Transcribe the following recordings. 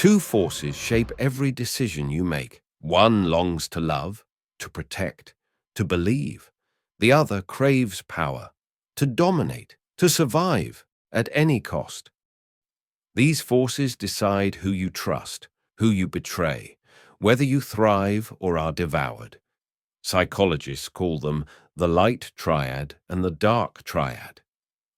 Two forces shape every decision you make. One longs to love, to protect, to believe. The other craves power, to dominate, to survive at any cost. These forces decide who you trust, who you betray, whether you thrive or are devoured. Psychologists call them the Light Triad and the Dark Triad.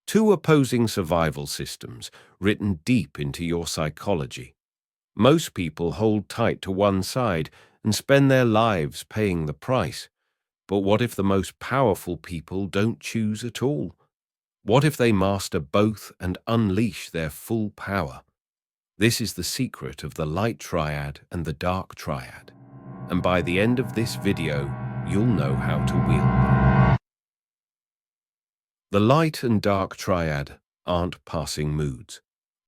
Two opposing survival systems written deep into your psychology. Most people hold tight to one side and spend their lives paying the price. But what if the most powerful people don't choose at all? What if they master both and unleash their full power? This is the secret of the Light Triad and the Dark Triad. And by the end of this video, you'll know how to wield them. The Light and Dark Triad aren't passing moods.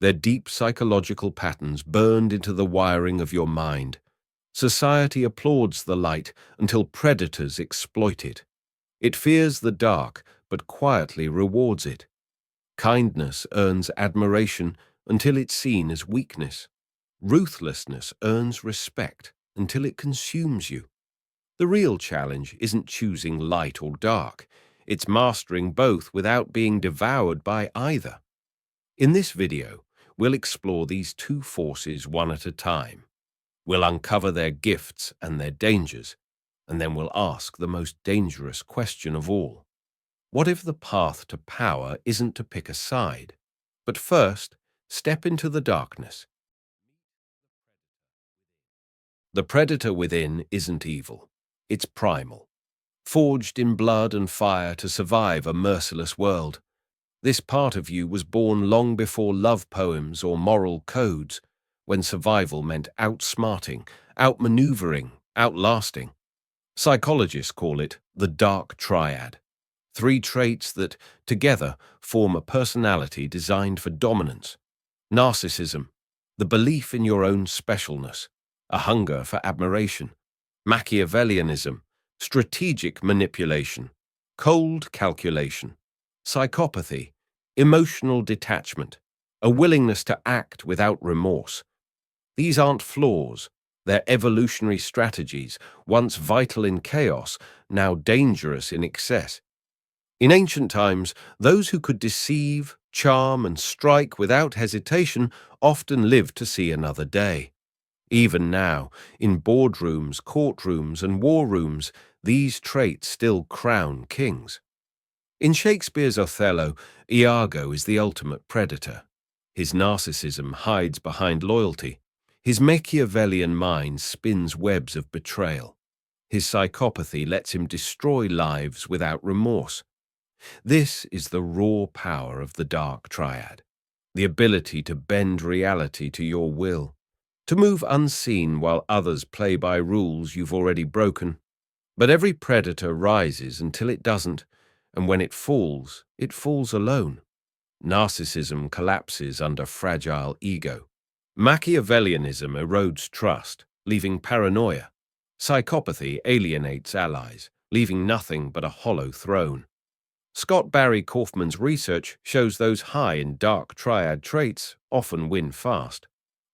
They're deep psychological patterns burned into the wiring of your mind. Society applauds the light until predators exploit it. It fears the dark, but quietly rewards it. Kindness earns admiration until it's seen as weakness. Ruthlessness earns respect until it consumes you. The real challenge isn't choosing light or dark. It's mastering both without being devoured by either. In this video, we'll explore these two forces one at a time. We'll uncover their gifts and their dangers, and then we'll ask the most dangerous question of all. What if the path to power isn't to pick a side, but first, step into the darkness? The predator within isn't evil. It's primal, forged in blood and fire to survive a merciless world. This part of you was born long before love poems or moral codes, when survival meant outsmarting, outmaneuvering, outlasting. Psychologists call it the Dark Triad. Three traits that, together, form a personality designed for dominance. Narcissism, the belief in your own specialness, a hunger for admiration. Machiavellianism, strategic manipulation. Cold calculation. Psychopathy, emotional detachment, a willingness to act without remorse. These aren't flaws, they're evolutionary strategies, once vital in chaos, now dangerous in excess. In ancient times, those who could deceive, charm, and strike without hesitation often lived to see another day. Even now, in boardrooms, courtrooms, and war rooms, these traits still crown kings. In Shakespeare's Othello, Iago is the ultimate predator. His narcissism hides behind loyalty. His Machiavellian mind spins webs of betrayal. His psychopathy lets him destroy lives without remorse. This is the raw power of the Dark Triad, the ability to bend reality to your will, to move unseen while others play by rules you've already broken. But every predator rises until it doesn't, and when it falls alone. Narcissism collapses under fragile ego. Machiavellianism erodes trust, leaving paranoia. Psychopathy alienates allies, leaving nothing but a hollow throne. Scott Barry Kaufman's research shows those high in Dark Triad traits often win fast.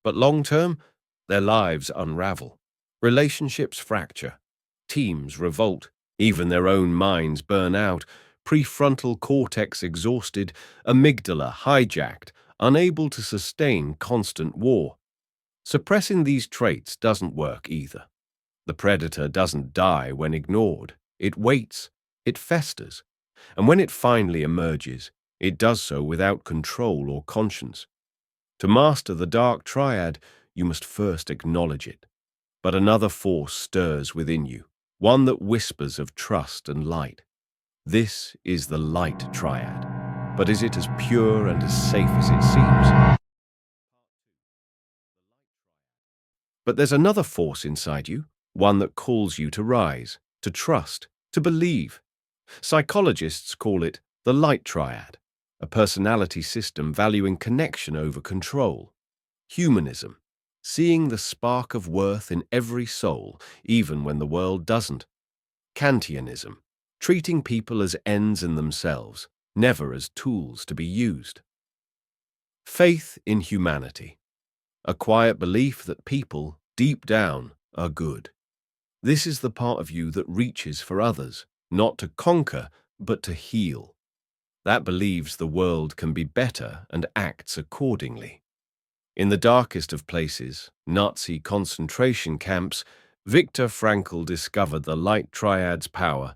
But long-term, their lives unravel. Relationships fracture. Teams revolt. Even their own minds burn out. Prefrontal cortex exhausted. Amygdala hijacked, unable to sustain constant war. Suppressing these traits doesn't work either. The predator doesn't die when ignored. It waits. It festers. And when it finally emerges, it does so without control or conscience. To master the Dark Triad, you must first acknowledge it. But another force stirs within you, one that whispers of trust and light. This is the Light Triad. But is it as pure and as safe as it seems? But there's another force inside you, one that calls you to rise, to trust, to believe. Psychologists call it the Light Triad, a personality system valuing connection over control. Humanism, seeing the spark of worth in every soul, even when the world doesn't. Kantianism, treating people as ends in themselves, never as tools to be used. Faith in humanity. a quiet belief that people, deep down, are good. This is the part of you that reaches for others, not to conquer, but to heal. That believes the world can be better and acts accordingly. In the darkest of places, Nazi concentration camps, Viktor Frankl discovered the Light Triad's power.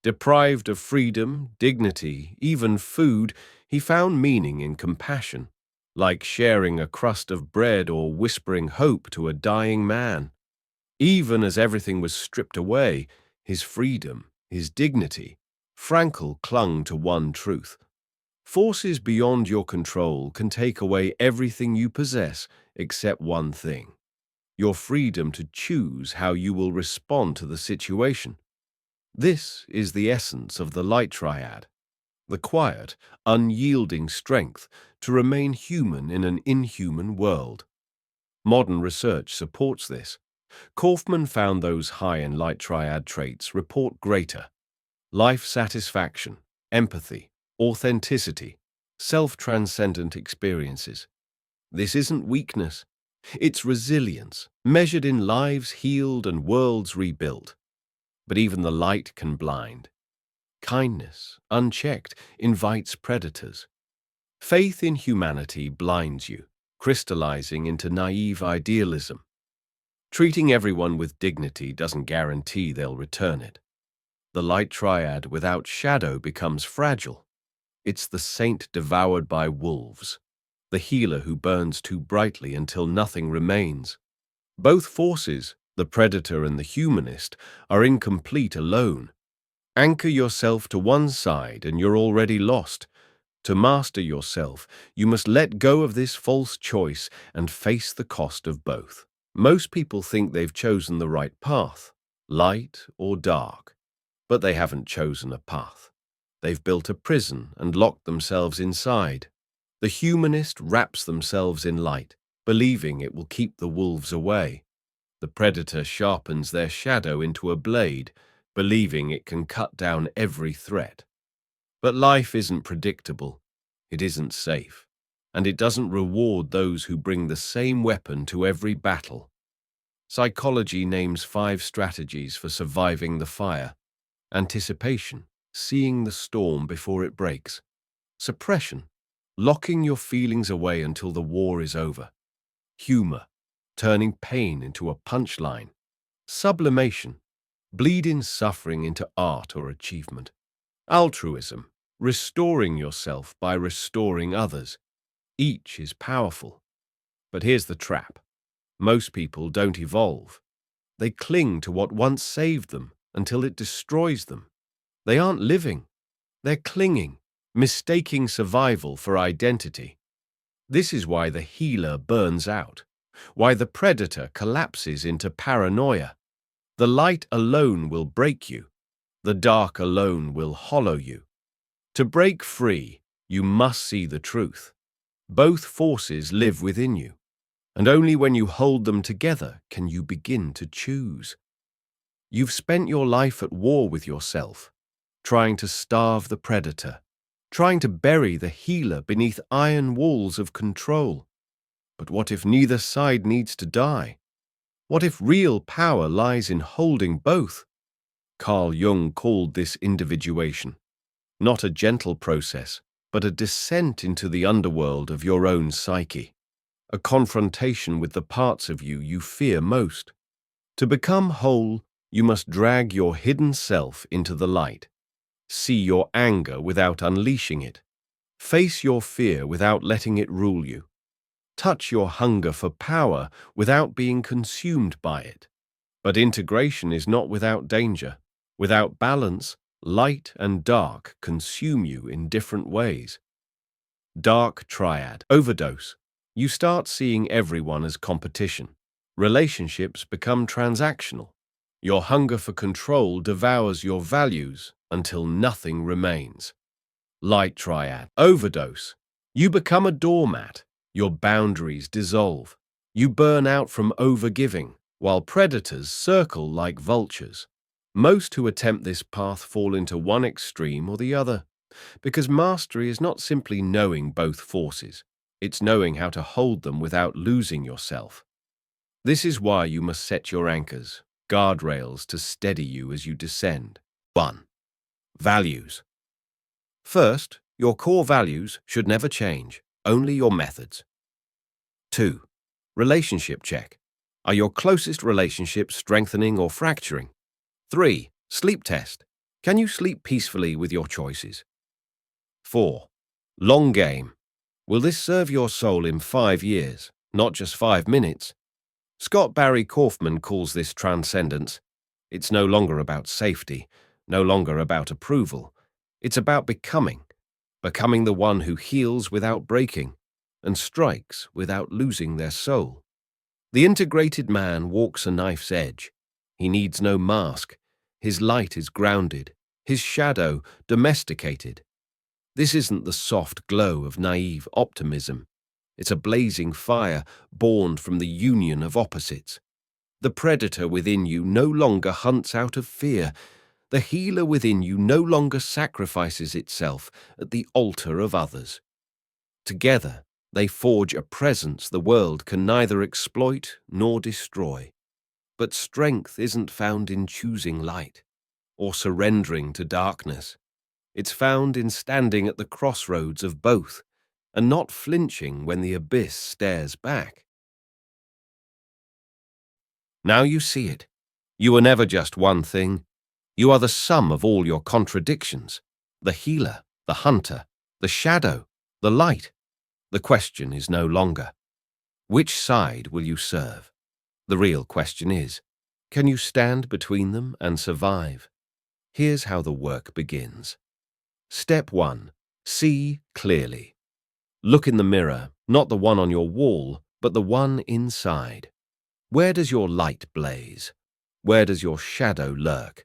Deprived of freedom, dignity, even food, he found meaning in compassion, like sharing a crust of bread or whispering hope to a dying man. Even as everything was stripped away, his freedom, his dignity, Frankl clung to one truth. Forces beyond your control can take away everything you possess except one thing: your freedom to choose how you will respond to the situation. This is the essence of the Light Triad, the quiet, unyielding strength to remain human in an inhuman world. Modern research supports this. Kaufman found those high in Light Triad traits report greater life satisfaction, empathy, authenticity, self-transcendent experiences. This isn't weakness. It's resilience, measured in lives healed and worlds rebuilt. But even the light can blind. Kindness, unchecked, invites predators. Faith in humanity blinds you, crystallizing into naive idealism. Treating everyone with dignity doesn't guarantee they'll return it. The Light Triad without shadow becomes fragile. It's the saint devoured by wolves, the healer who burns too brightly until nothing remains. Both forces, the predator and the humanist, are incomplete alone. Anchor yourself to one side and you're already lost. To master yourself, you must let go of this false choice and face the cost of both. Most people think they've chosen the right path, light or dark, but they haven't chosen a path. They've built a prison and locked themselves inside. The humanist wraps themselves in light, believing it will keep the wolves away. The predator sharpens their shadow into a blade, believing it can cut down every threat. But life isn't predictable, it isn't safe, and it doesn't reward those who bring the same weapon to every battle. Psychology names 5 strategies for surviving the fire: anticipation, seeing the storm before it breaks; suppression, locking your feelings away until the war is over; humor, turning pain into a punchline; sublimation, bleeding suffering into art or achievement; altruism, restoring yourself by restoring others. Each is powerful. But here's the trap. Most people don't evolve. They cling to what once saved them until it destroys them. They aren't living. They're clinging, mistaking survival for identity. This is why the healer burns out, why the predator collapses into paranoia. The light alone will break you. The dark alone will hollow you. To break free, you must see the truth. Both forces live within you, and only when you hold them together can you begin to choose. You've spent your life at war with yourself, trying to starve the predator, trying to bury the healer beneath iron walls of control. But what if neither side needs to die? What if real power lies in holding both? Carl Jung called this individuation, not a gentle process, but a descent into the underworld of your own psyche, a confrontation with the parts of you you fear most. To become whole, you must drag your hidden self into the light. See your anger without unleashing it. Face your fear without letting it rule you. Touch your hunger for power without being consumed by it. But integration is not without danger. Without balance, light and dark consume you in different ways. Dark Triad. Overdose. You start seeing everyone as competition. Relationships become transactional. Your hunger for control devours your values until nothing remains. Light Triad. Overdose. You become a doormat. Your boundaries dissolve. You burn out from overgiving, while predators circle like vultures. Most who attempt this path fall into one extreme or the other, because mastery is not simply knowing both forces. It's knowing how to hold them without losing yourself. This is why you must set your anchors, guardrails to steady you as you descend. 1. Values. First, your core values should never change, only your methods. 2. Relationship check. Are your closest relationships strengthening or fracturing? 3. Sleep test. Can you sleep peacefully with your choices? 4. Long game. Will this serve your soul in 5 years, not just 5 minutes? Scott Barry Kaufman calls this transcendence. It's no longer about safety, no longer about approval. It's about becoming the one who heals without breaking and strikes without losing their soul. The integrated man walks a knife's edge. He needs no mask. His light is grounded, his shadow domesticated. This isn't the soft glow of naive optimism. It's a blazing fire born from the union of opposites. The predator within you no longer hunts out of fear. The healer within you no longer sacrifices itself at the altar of others. Together, they forge a presence the world can neither exploit nor destroy. But strength isn't found in choosing light or surrendering to darkness. It's found in standing at the crossroads of both and not flinching when the abyss stares back. Now you see it. You are never just one thing. You are the sum of all your contradictions, the healer, the hunter, the shadow, the light. The question is no longer, which side will you serve? The real question is, can you stand between them and survive? Here's how the work begins. Step 1. See clearly. Look in the mirror, not the one on your wall, but the one inside. Where does your light blaze? Where does your shadow lurk?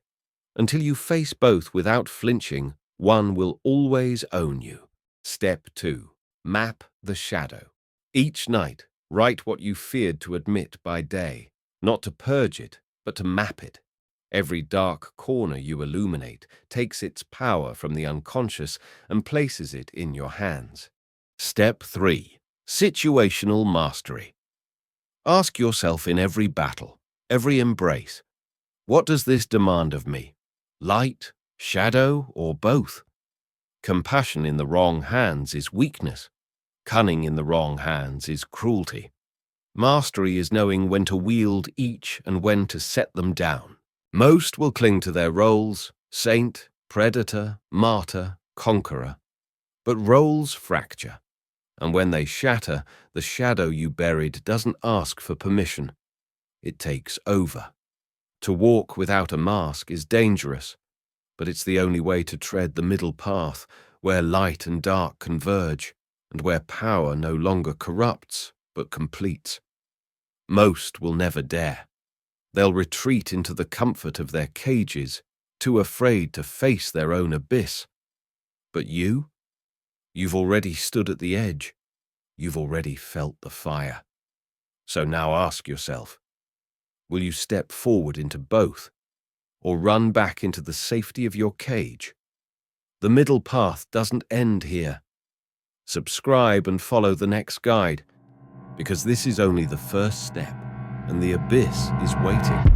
Until you face both without flinching, one will always own you. Step 2. Map the shadow. Each night, write what you feared to admit by day, not to purge it, but to map it. Every dark corner you illuminate takes its power from the unconscious and places it in your hands. Step 3. Situational mastery. Ask yourself in every battle, every embrace, what does this demand of me? Light, shadow, or both? Compassion in the wrong hands is weakness. Cunning in the wrong hands is cruelty. Mastery is knowing when to wield each and when to set them down. Most will cling to their roles, saint, predator, martyr, conqueror. But roles fracture, and when they shatter, the shadow you buried doesn't ask for permission. It takes over. To walk without a mask is dangerous, but it's the only way to tread the middle path where light and dark converge, and where power no longer corrupts, but completes. Most will never dare. They'll retreat into the comfort of their cages, too afraid to face their own abyss. But you've already stood at the edge. You've already felt the fire. So now ask yourself, will you step forward into both, or run back into the safety of your cage? The middle path doesn't end here. Subscribe and follow the next guide, because this is only the first step, and the abyss is waiting.